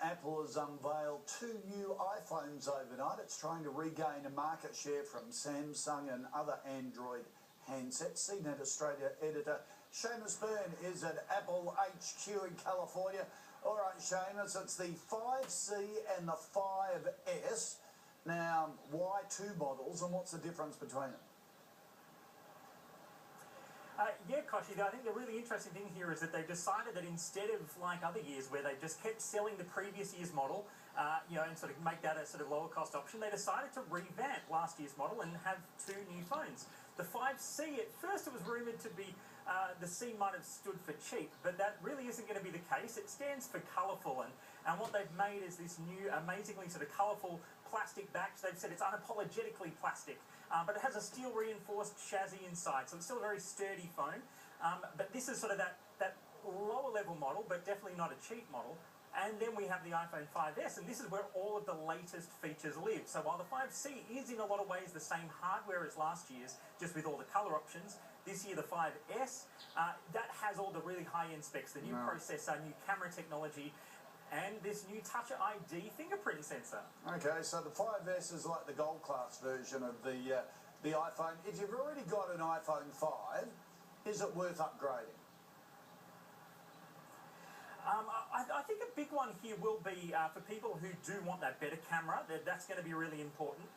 Apple has unveiled 2 new iPhones overnight. It's trying to regain a market share from Samsung and other Android handsets. CNET Australia editor Seamus Byrne is at Apple HQ in California. All right, Seamus, it's the 5C and the 5S. Now, why 2 models and what's the difference between them? Yeah, Koshi, I think the really interesting thing here is that they've decided that instead of like other years where they just kept selling the previous year's model, and sort of make that a sort of lower cost option, they decided to revamp last year's model and have 2 new phones. The 5C, at first it was rumoured to be, the C might have stood for cheap, but that really isn't going to be the case. It stands for colourful, and what they've made is this new, amazingly sort of colourful plastic back. They've said it's unapologetically plastic, but it has a steel reinforced chassis inside, so it's still a very sturdy phone. But this is sort of that lower level model, but definitely not a cheap model. And then we have the iPhone 5S, and this is where all of the latest features live. So while the 5C is in a lot of ways the same hardware as last year's, just with all the colour options, this year the 5S, that has all the really high-end specs, the new processor, new camera technology, and this new Touch ID fingerprint sensor. Okay, so the 5S is like the gold class version of the iPhone. If you've already got an iPhone 5, is it worth upgrading? I think a big one here will be for people who do want that better camera. That's going to be really important.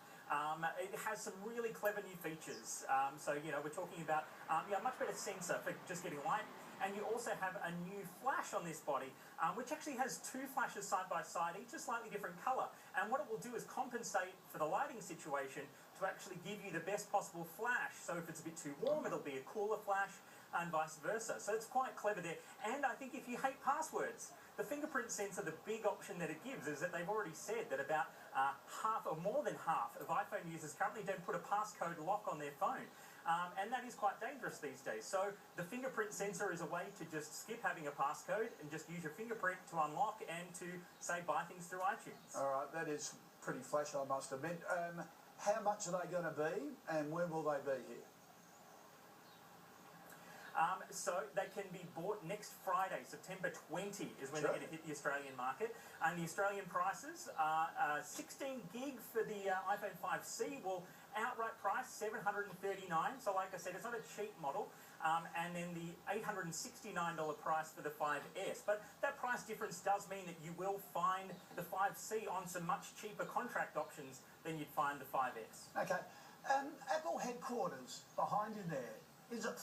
It has some really clever new features. So, we're talking about a much better sensor for just getting light. And you also have a new flash on this body, which actually has 2 flashes side by side, each a slightly different colour. And what it will do is compensate for the lighting situation to actually give you the best possible flash. So if it's a bit too warm, it'll be a cooler flash, and vice versa. So it's quite clever there. And I think if you hate passwords, the fingerprint sensor, the big option that it gives is that they've already said that about half or more than half of iPhone users currently don't put a passcode lock on their phone. And that is quite dangerous these days. So the fingerprint sensor is a way to just skip having a passcode and just use your fingerprint to unlock and to, say, buy things through iTunes. All right, that is pretty flash, I must admit. How much are they going to be and when will they be here? So they can be bought next Friday, September 20 is when they're going to hit the Australian market. And the Australian prices are 16 gig for the iPhone 5C will outright price $739. So like I said, it's not a cheap model. And then the $869 price for the 5S. But that price difference does mean that you will find the 5C on some much cheaper contract options than you'd find the 5S. Okay. Apple headquarters behind you there, is it